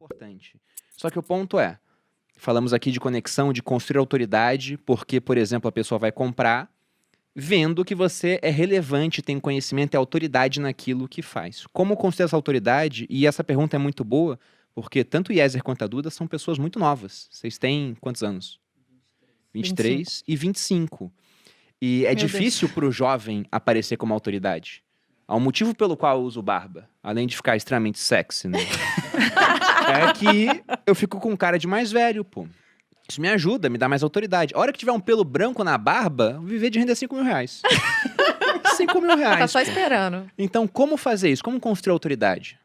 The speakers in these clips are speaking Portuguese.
importante. Só que o ponto é, falamos aqui de conexão, de construir autoridade, porque, por exemplo, a pessoa vai comprar vendo que você é relevante, tem conhecimento e autoridade naquilo que faz. Como construir essa autoridade? E essa pergunta é muito boa, porque tanto o Yezer quanto a Duda são pessoas muito novas. Vocês têm quantos anos? 23 e 25. E é Meu Deus. difícil para o jovem aparecer como autoridade. Há um motivo pelo qual eu uso barba, além de ficar extremamente sexy, né? É que eu fico com cara de mais velho, pô. Isso me ajuda, me dá mais autoridade. A hora que tiver um pelo branco na barba, eu vou viver de render 5 mil reais. 5 mil reais. Tá só pô. esperando. Então, como fazer isso? Como construir autoridade?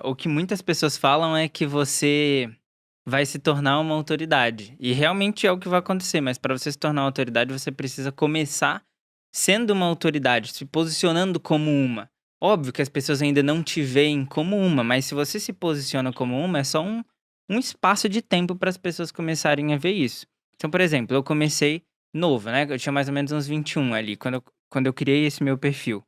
O que muitas pessoas falam é que você vai se tornar uma autoridade. E realmente é o que vai acontecer, mas para você se tornar uma autoridade, você precisa começar sendo uma autoridade, se posicionando como uma. Óbvio que as pessoas ainda não te veem como uma, mas se você se posiciona como uma, é só um espaço de tempo para as pessoas começarem a ver isso. Então, por exemplo, eu comecei novo, né? Eu tinha mais ou menos uns 21 ali, quando eu criei esse meu perfil.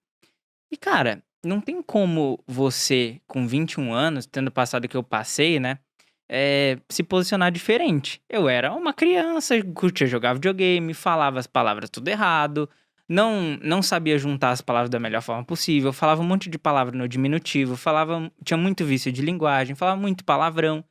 E, cara, não tem como você, com 21 anos, tendo passado o que eu passei, né? Se posicionar diferente. Eu era uma criança, curtia jogar videogame, falava as palavras tudo errado, não sabia juntar as palavras da melhor forma possível, falava um monte de palavra no diminutivo, tinha muito vício de linguagem, falava muito palavrão.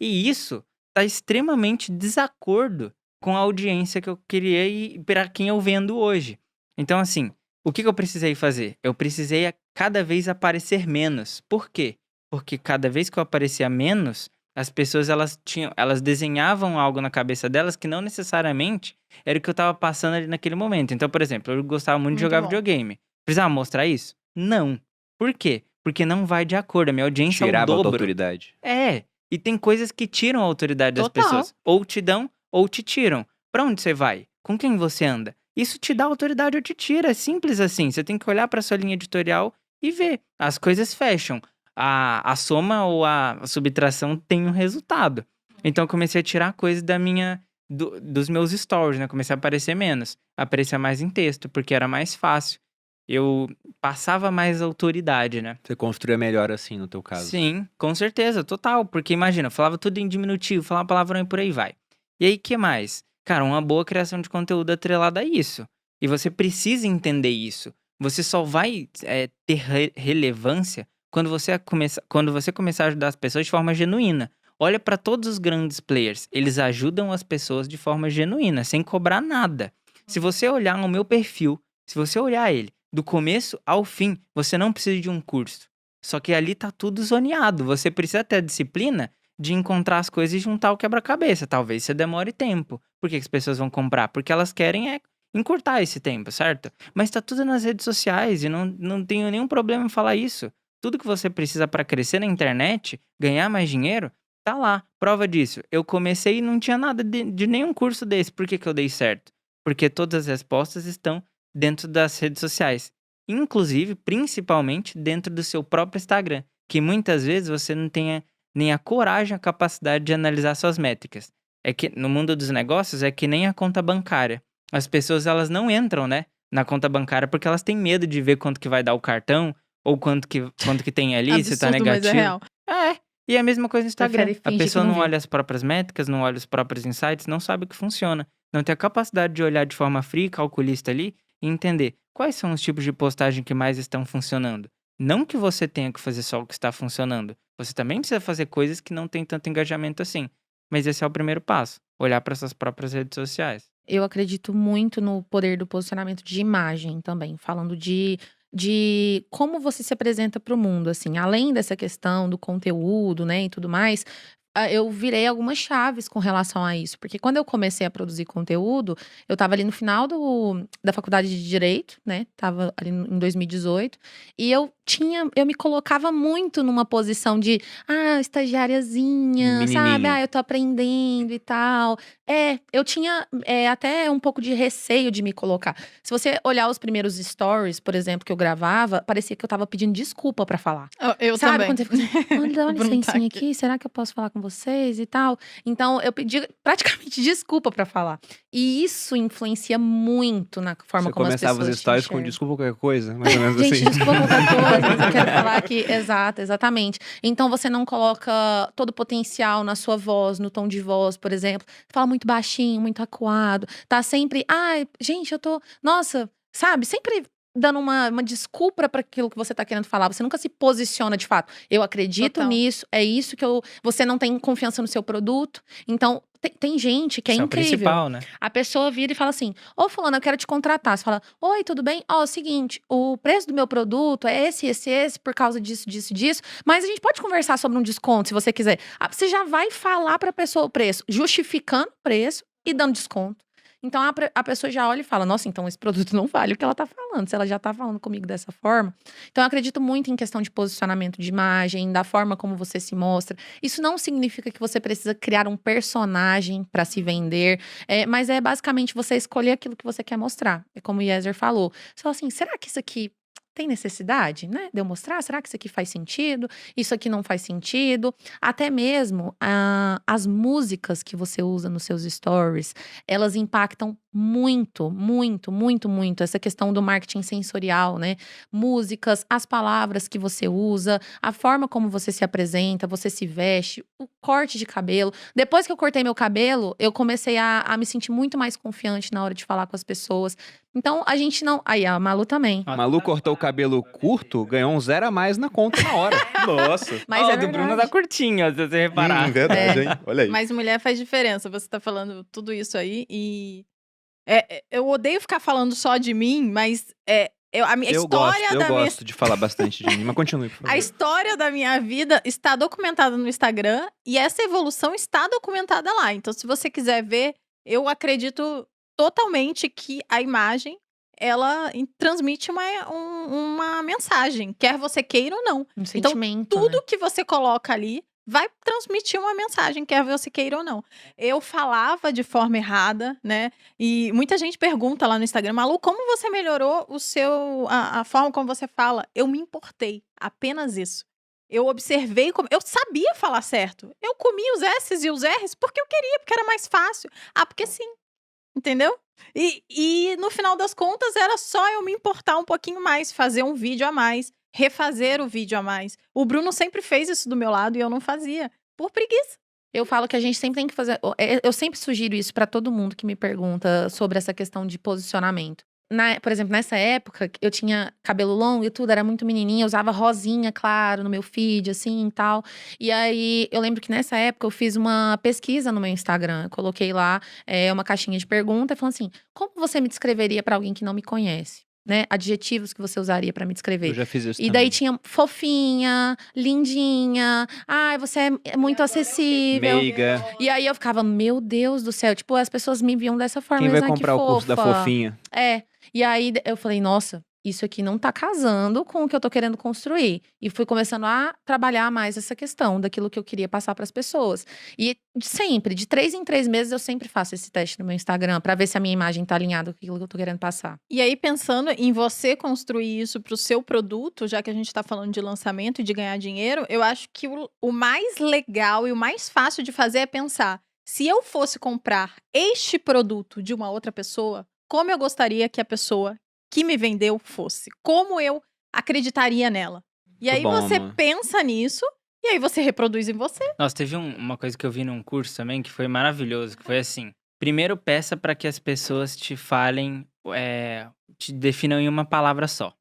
E isso tá extremamente desacordo com a audiência que eu criei e para quem eu vendo hoje. Então, assim, o que eu precisei fazer? Eu precisei cada vez aparecer menos. Por quê? Porque cada vez que eu aparecia menos, as pessoas elas desenhavam algo na cabeça delas que não necessariamente era o que eu tava passando ali naquele momento. Então, por exemplo, eu gostava muito de Muito jogar bom. videogame. Precisava mostrar isso? Não. Por quê? Porque não vai de acordo. A minha audiência é o Tirava a tua dobro. autoridade. E tem coisas que tiram a autoridade das Total. pessoas. Ou te dão, ou te tiram. Pra onde você vai? Com quem você anda? Isso te dá autoridade ou te tira. É simples assim. Você tem que olhar pra sua linha editorial e ver. As coisas fecham. A soma ou a subtração tem um resultado. Então eu comecei a tirar coisas dos meus stories, né? Comecei a aparecer menos. Aparecer mais em texto, porque era mais fácil. Eu passava mais autoridade, né? Você construía melhor assim, no teu caso. Sim, com certeza, total. Porque imagina, eu falava tudo em diminutivo, falava palavrão e por aí vai. E aí, que mais? Cara, uma boa criação de conteúdo atrelada a isso. E você precisa entender isso. Você só vai ter relevância quando você começar a ajudar as pessoas de forma genuína. Olha para todos os grandes players. Eles ajudam as pessoas de forma genuína, sem cobrar nada. Se você olhar no meu perfil, se você olhar ele do começo ao fim, você não precisa de um curso. Só que ali tá tudo zoneado. Você precisa ter a disciplina de encontrar as coisas e juntar o quebra-cabeça. Talvez você demore tempo. Por que as pessoas vão comprar? Porque elas querem encurtar esse tempo, certo? Mas tá tudo nas redes sociais e não tenho nenhum problema em falar isso. Tudo que você precisa para crescer na internet, ganhar mais dinheiro, tá lá. Prova disso. Eu comecei e não tinha nada de nenhum curso desse. Por que eu dei certo? Porque todas as respostas estão dentro das redes sociais. Inclusive, principalmente, dentro do seu próprio Instagram. Que muitas vezes você não tenha nem a coragem, a capacidade de analisar suas métricas. É que no mundo dos negócios é que nem a conta bancária. As pessoas, elas não entram, né, na conta bancária porque elas têm medo de ver quanto que vai dar o cartão ou quanto que tem ali, se tá Absurdo, mas é negativo. real. E é a mesma coisa no Instagram. Prefere A fingir pessoa que não não viu. olha as próprias métricas, não olha os próprios insights, não sabe o que funciona. Não tem a capacidade de olhar de forma fria, calculista ali e entender quais são os tipos de postagem que mais estão funcionando. Não que você tenha que fazer só o que está funcionando. Você também precisa fazer coisas que não tem tanto engajamento assim. Mas esse é o primeiro passo. Olhar para suas próprias redes sociais. Eu acredito muito no poder do posicionamento de imagem também, falando de como você se apresenta para o mundo, assim, além dessa questão do conteúdo, né, e tudo mais. Eu virei algumas chaves com relação a isso, porque quando eu comecei a produzir conteúdo, eu tava ali no final da faculdade de Direito, né, tava ali em 2018, e eu me colocava muito numa posição de, estagiariazinha, sabe? Menininha. Eu tô aprendendo e tal. Eu tinha até um pouco de receio de me colocar. Se você olhar os primeiros stories, por exemplo, que eu gravava, parecia que eu tava pedindo desculpa pra falar. Eu Sabe também. quando você fica assim, olha, dá uma Vou botar licencinha aqui, será que eu posso falar com vocês e tal? Então, eu pedi praticamente desculpa pra falar. E isso influencia muito na forma Você como as pessoas começava os te stories com enxergam. desculpa qualquer coisa, mais ou menos Gente, assim. desculpa qualquer coisa. eu quero falar aqui, exato, exatamente. Então você não coloca todo o potencial na sua voz, no tom de voz, por exemplo. Fala muito baixinho, muito acuado. Tá sempre, ai, gente, eu tô, nossa, sabe? Sempre dando uma desculpa para aquilo que você tá querendo falar. Você nunca se posiciona de fato. Eu acredito Total. nisso, é isso que eu. Você não tem confiança no seu produto. Então, tem gente que é Isso é o incrível. principal, né? A pessoa vira e fala assim: ô, fulano, eu quero te contratar. Você fala: oi, tudo bem? Ó, é o seguinte, o preço do meu produto é esse, por causa disso, disso. Mas a gente pode conversar sobre um desconto, se você quiser. Você já vai falar pra pessoa o preço, justificando o preço e dando desconto. Então a pessoa já olha e fala: nossa, então esse produto não vale o que ela tá falando, se ela já tá falando comigo dessa forma. Então eu acredito muito em questão de posicionamento de imagem, da forma como você se mostra. Isso não significa que você precisa criar um personagem para se vender, mas é basicamente você escolher aquilo que você quer mostrar. É como o Yezer falou. Você fala assim: será que isso aqui tem necessidade, né, de eu mostrar? Será que isso aqui faz sentido? Isso aqui não faz sentido? Até mesmo as músicas que você usa nos seus stories, elas impactam muito, muito, muito, muito essa questão do marketing sensorial, né? Músicas, as palavras que você usa, a forma como você se apresenta, você se veste, o corte de cabelo. Depois que eu cortei meu cabelo, eu comecei a me sentir muito mais confiante na hora de falar com as pessoas. Então, a gente não... Aí, a Malu também. Malu cortou o cabelo curto, ganhou um 0 a mais na conta na hora. Nossa. Mas Ó, é o do Bruno verdade. tá curtinho, ó, se você reparar. Verdade, hein? Olha aí. Mas mulher faz diferença. Você tá falando tudo isso aí e... eu odeio ficar falando só de mim, mas a minha história Eu da minha... gosto de falar bastante de mim, mas continue, por favor. A história da minha vida está documentada no Instagram e essa evolução está documentada lá. Então, se você quiser ver, eu acredito totalmente que a imagem, ela transmite uma mensagem, quer você queira ou não. Um sentimento, Tudo né? que você coloca ali vai transmitir uma mensagem, quer você queira ou não. Eu falava de forma errada, né? E muita gente pergunta lá no Instagram: Malu, como você melhorou a forma como você fala? Eu me importei, apenas isso. Eu observei como... Eu sabia falar certo. Eu comia os S's e os R's porque eu queria, porque era mais fácil. Ah, porque sim. Entendeu? E no final das contas era só eu me importar um pouquinho mais, fazer um vídeo a mais, refazer o vídeo a mais. O Bruno sempre fez isso do meu lado e eu não fazia, por preguiça. Eu falo que a gente sempre tem que fazer. Eu sempre sugiro isso pra todo mundo que me pergunta sobre essa questão de posicionamento. Por exemplo, nessa época, eu tinha cabelo longo e tudo, era muito menininha, eu usava rosinha, claro, no meu feed, assim e tal. E aí, eu lembro que nessa época eu fiz uma pesquisa no meu Instagram. Eu coloquei lá uma caixinha de pergunta, falando assim: como você me descreveria pra alguém que não me conhece? Né? Adjetivos que você usaria pra me descrever. Eu já fiz isso E também. daí tinha fofinha, lindinha, ai, você é muito acessível. Meiga. E aí eu ficava: meu Deus do céu, tipo, as pessoas me viam dessa forma. Quem vai mas, ai, que comprar o curso da fofa. fofinha? E aí eu falei: nossa, isso aqui não tá casando com o que eu tô querendo construir. E fui começando a trabalhar mais essa questão daquilo que eu queria passar pras pessoas. E sempre, de 3 em 3 meses, eu sempre faço esse teste no meu Instagram pra ver se a minha imagem tá alinhada com aquilo que eu tô querendo passar. E aí, pensando em você construir isso pro seu produto, já que a gente tá falando de lançamento e de ganhar dinheiro, eu acho que o mais legal e o mais fácil de fazer é pensar: se eu fosse comprar este produto de uma outra pessoa, como eu gostaria que a pessoa que me vendeu fosse? Como eu acreditaria nela? E aí bom, você amor. pensa nisso e aí você reproduz em você. Nossa, teve uma coisa que eu vi num curso também que foi maravilhoso, que foi assim: primeiro peça para que as pessoas te falem, te definam em uma palavra só.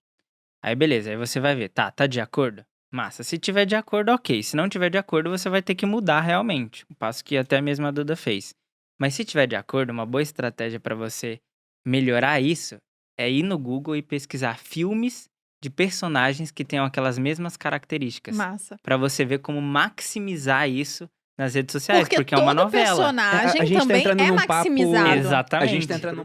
Aí beleza, aí você vai ver, tá de acordo? Massa, se tiver de acordo, ok. Se não tiver de acordo, você vai ter que mudar realmente. Um passo que até mesmo a Duda fez. Mas se tiver de acordo, uma boa estratégia para você melhorar isso é ir no Google e pesquisar filmes de personagens que tenham aquelas mesmas características. Massa. Pra você ver como maximizar isso nas redes sociais, Porque porque é uma todo novela. personagem A gente tá também entrando é num papo- maximizado. Exatamente. A gente tá entrando num